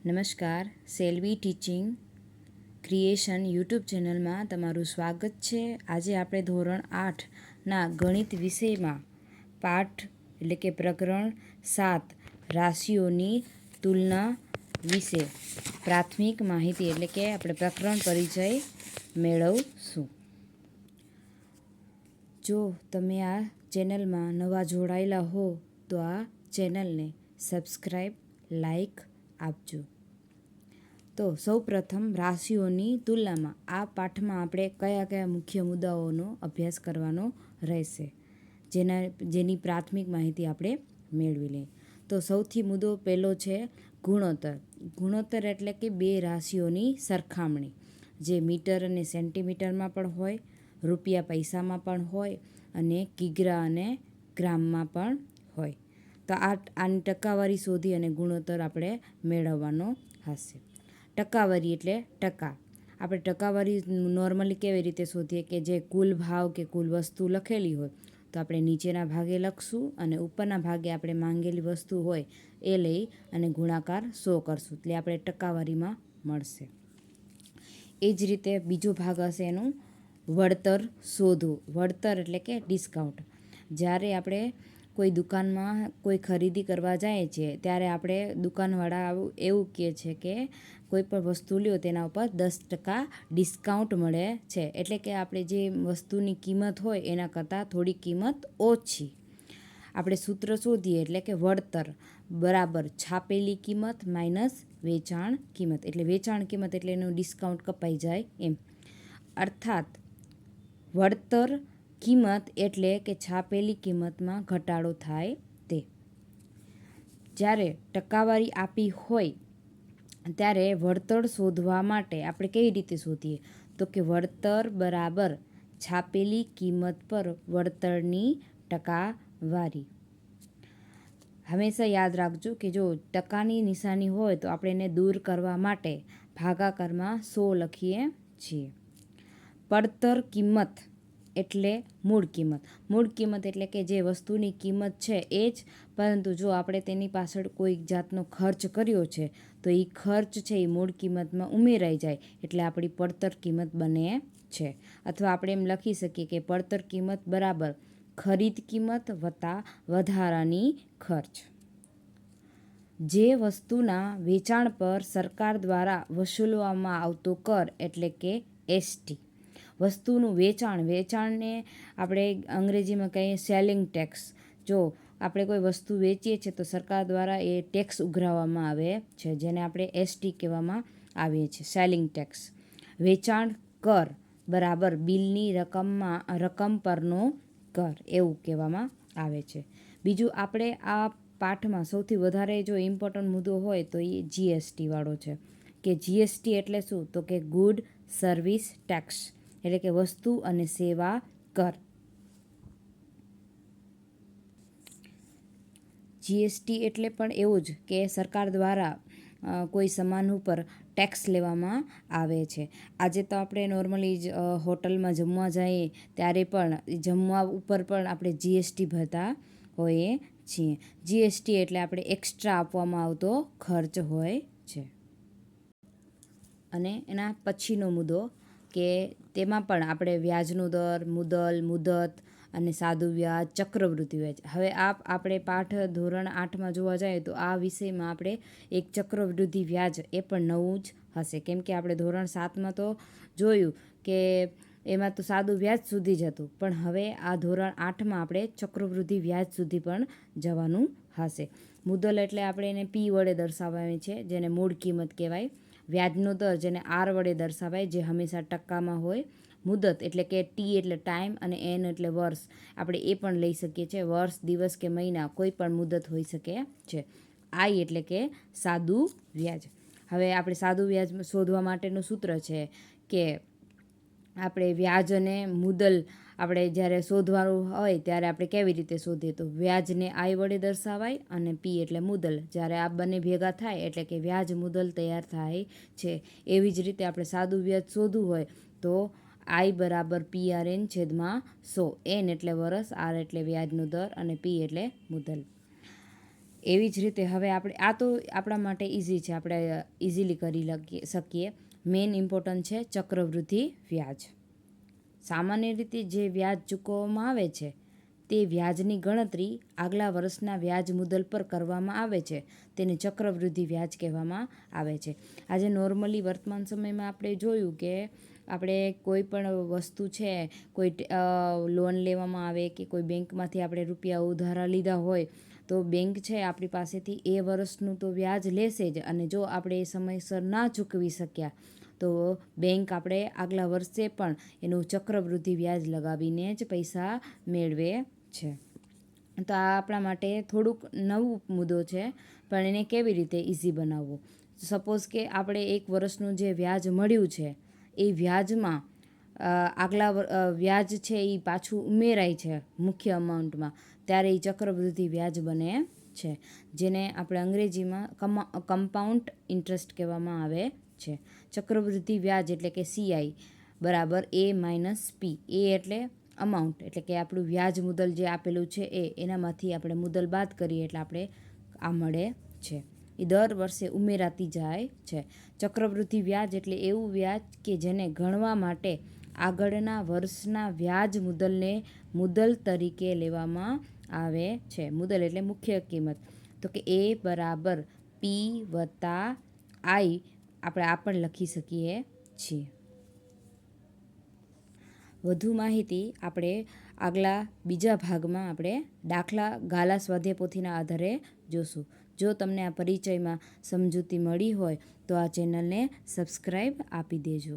નમસ્કાર, Selvi teaching creation YouTube ચેનલમાં તમારું સ્વાગત છે. આજે આપણે ધોરણ 8ના ગણિત વિષયમાં પાઠ એટલે કે પ્રકરણ 7 રાશિઓની તુલના વિશે પ્રાથમિક માહિતી એટલે કે આપણે પ્રકરણ પરિચય મેળવશું. જો તમે આ ચેનલમાં નવા જોડાયેલા હો તો આ ચેનલને સબસ્ક્રાઈબ, લાઈક આપજો. તો સૌપ્રથમ રાશિઓની તુલનામાં આ પાઠમાં આપણે કયા કયા મુખ્ય મુદ્દાઓનો અભ્યાસ કરવાનો રહેશે, જેની પ્રાથમિક માહિતી આપણે મેળવી લઈએ. તો સૌથી મુદ્દો પહેલો છે ગુણોત્તર. ગુણોત્તર એટલે કે બે રાશિઓની સરખામણી, જે મીટર અને સેન્ટીમીટરમાં પણ હોય, રૂપિયા પૈસામાં પણ હોય અને કિગ્રા અને ગ્રામમાં પણ હોય. તો આની ટકાવારી શોધી અને ગુણોત્તર આપણે મેળવવાનો હશે. ટકાવારી એટલે ટકા. આપણે ટકાવારી નોર્મલી કેવી રીતે શોધીએ કે જે કુલ ભાવ કે કુલ વસ્તુ લખેલી હોય તો આપણે નીચેના ભાગે લખશું અને ઉપરના ભાગે આપણે માંગેલી વસ્તુ હોય એ લઈ અને ગુણાકાર 100 કરશું, એટલે આપણે ટકાવારીમાં મળશે. એ જ રીતે બીજો ભાગ હશે એનું વળતર શોધવું. વળતર એટલે કે ડિસ્કાઉન્ટ. જ્યારે આપણે કોઈ દુકાનમાં કોઈ ખરીદી કરવા જાય છે ત્યારે આપણે દુકાનવાળા એવું કહે છે કે કોઈ પણ વસ્તુ લ્યો તેના ઉપર 10% ડિસ્કાઉન્ટ મળે છે, એટલે કે આપણે જે વસ્તુની કિંમત હોય એના કરતાં થોડી કિંમત ઓછી. આપણે સૂત્ર શોધીએ એટલે કે વળતર બરાબર છાપેલી કિંમત માઇનસ વેચાણ કિંમત, એટલે વેચાણ કિંમત એટલે એનું ડિસ્કાઉન્ટ કપાઈ જાય એમ. અર્થાત વળતર કિંમત એટલે કે છાપેલી કિંમતમાં ઘટાડો થાય તે. જ્યારે ટકાવારી આપી હોય ત્યારે વળતર શોધવા માટે આપણે કેવી રીતે શોધીએ તો કે વળતર બરાબર છાપેલી કિંમત પર વળતરની ટકાવારી. હંમેશા યાદ રાખજો કે જો ટકાની નિશાની હોય તો આપણે એને દૂર કરવા માટે ભાગાકારમાં 100 લખીએ છીએ. પડતર કિંમત એટલે મૂળ કિંમત. મૂળ કિંમત એટલે કે જે વસ્તુની કિંમત છે એ જ, પરંતુ જો આપણે તેની પાછળ કોઈ જાતનો ખર્ચ કર્યો છે તો એ ખર્ચ છે એ મૂળ કિંમતમાં ઉમેરાઈ જાય એટલે આપણી પડતર કિંમત બને છે. અથવા આપણે એમ લખી શકીએ કે પડતર કિંમત બરાબર ખરીદ કિંમત વત્તા વધારાની ખર્ચ. જે વસ્તુના વેચાણ પર સરકાર દ્વારા વસૂલવામાં આવતો કર એટલે કે એસટી. વસ્તુનું વેચાણને આપણે અંગ્રેજીમાં કહીએ સેલિંગ ટેક્સ. જો આપણે કોઈ વસ્તુ વેચીએ છીએ તો સરકાર દ્વારા એ ટેક્સ ઉઘરાવવામાં આવે છે, જેને આપણે એસટી કહેવામાં આવે છે, સેલિંગ ટેક્સ. વેચાણ કર બરાબર બિલની રકમ પરનો કર એવું કહેવામાં આવે છે. બીજું આપણે આ પાઠમાં સૌથી વધારે જો ઇમ્પોર્ટન્ટ મુદ્દો હોય તો એ જીએસટી વાળો છે. કે જીએસટી એટલે શું તો કે ગુડ સર્વિસ ટેક્સ, એટલે કે વસ્તુ અને સેવા કર. જીએસટી એટલે પણ એવું જ કે સરકાર દ્વારા કોઈ સામાન ઉપર ટેક્સ લેવામાં આવે છે. આજે તો આપણે નોર્મલી જ હોટલમાં જમવા જઈએ ત્યારે પણ જમવા ઉપર પણ આપણે જીએસટી ભરતા હોઈએ છીએ. જીએસટી એટલે આપણે એક્સ્ટ્રા આપવામાં આવતો ખર્ચ હોય છે. અને એના પછીનો મુદ્દો કે તેમાં પણ આપણે વ્યાજનો દર, મુદત અને સાદું વ્યાજ, ચક્રવૃદ્ધિ વ્યાજ. હવે આપણે પાઠ ધોરણ 8માં જોવા જઈએ તો આ વિષયમાં આપણે એક ચક્રવૃદ્ધિ વ્યાજ એ પણ નવું જ હશે, કેમ કે આપણે ધોરણ 7માં તો જોયું કે એમાં તો સાદું વ્યાજ સુધી જ હતું, પણ હવે આ ધોરણ 8માં આપણે ચક્રવૃદ્ધિ વ્યાજ સુધી પણ જવાનું હશે. મુદ્દલ એટલે આપણે એને પી વડે દર્શાવવાની છે, જેને મૂળ કિંમત કહેવાય. વ્યાજનો દર જેને આર વડે દર્શાવાય, જે હંમેશા ટકામાં હોય. મુદત એટલે કે ટી એટલે ટાઈમ અને એન એટલે વર્ષ. આપણે એ પણ લઈ શકીએ છીએ, વર્ષ, દિવસ કે મહિના કોઈ પણ મુદત હોઈ શકે છે. આઈ એટલે કે સાદું વ્યાજ. હવે આપણે સાદું વ્યાજ શોધવા માટેનું સૂત્ર છે કે આપણે વ્યાજ અને મુદલ આપણે જ્યારે શોધવાનું હોય ત્યારે આપણે કેવી રીતે શોધીએ તો વ્યાજને આઈ વડે દર્શાવાય અને પી એટલે મુદલ. જ્યારે આ બંને ભેગા થાય એટલે કે વ્યાજ મુદલ તૈયાર થાય છે. એવી જ રીતે આપણે સાદું વ્યાજ શોધવું હોય તો આઈ બરાબર PRN / 100. એન એટલે વર્ષ, આર એટલે વ્યાજનો દર અને પી એટલે મુદલ. એવી જ રીતે હવે આપણે આ તો આપણા માટે ઇઝી છે, આપણે ઇઝીલી કરી શકીએ. મેઇન ઇમ્પોર્ટન્ટ છે ચક્રવૃદ્ધિ વ્યાજ. સામાન્ય રીતે જે વ્યાજ ચૂકવવામાં આવે છે તે વ્યાજની ગણતરી આગલા વર્ષના વ્યાજ મુદ્દલ પર કરવામાં આવે છે, તેને ચક્રવૃદ્ધિ વ્યાજ કહેવામાં આવે છે. આજે નોર્મલી વર્તમાન સમયમાં આપણે જોયું કે આપણે કોઈ પણ વસ્તુ છે, કોઈ લોન લેવામાં આવે કે કોઈ બેંકમાંથી આપણે રૂપિયા ઉધારા લીધા હોય તો બેંક છે આપણી પાસેથી એ વર્ષનું તો વ્યાજ લેશે જ, અને જો આપણે એ સમયસર ના ચૂકવી શક્યા તો બેંક આપણે આગલા વર્ષે પણ એનું ચક્રવૃદ્ધિ વ્યાજ લગાવીને જ પૈસા મેળવે છે. તો આ આપણા માટે થોડુંક નવું મુદ્દો છે, પણ એને કેવી રીતે ઇઝી બનાવવું. સપોઝ કે આપણે એક વર્ષનું જે વ્યાજ મળ્યું છે એ વ્યાજમાં આગલા વ્યાજ છે એ પાછું ઉમેરાય છે મુખ્ય અમાઉન્ટમાં, ત્યારે એ ચક્રવૃદ્ધિ વ્યાજ બને છે, જેને આપણે અંગ્રેજીમાં કમ્પાઉન્ડ ઇન્ટરેસ્ટ કહેવામાં આવે છે. ચક્રવૃદ્ધિ વ્યાજ એટલે કે CI બરાબર A-P. એ એટલે અમાઉન્ટ, એટલે કે આપણું વ્યાજ મુદ્દલ જે આપેલું છે એનામાંથી આપણે મુદ્દલ બાદ કરીએ એટલે આપણે આ મળે છે. એ દર વર્ષે ઉમેરાતી જાય છે. ચક્રવૃદ્ધિ વ્યાજ એટલે એવું વ્યાજ કે જેને ગણવા માટે આગળના વર્ષના વ્યાજ મુદ્દલને મુદ્દલ તરીકે લેવામાં આવે છે. મુદ્દલ એટલે મુખ્ય કિંમત. તો કે A બરાબર P વત્તા I આપણે આ પણ લખી શકીએ છીએ. વધુ માહિતી આપણે આગલા બીજા ભાગમાં આપણે દાખલા ગાલા સ્વાધ્યાય પોથીના આધારે જોશું. જો તમને આ પરિચયમાં સમજૂતી મળી હોય તો આ ચેનલને સબસ્ક્રાઈબ આપી દેજો.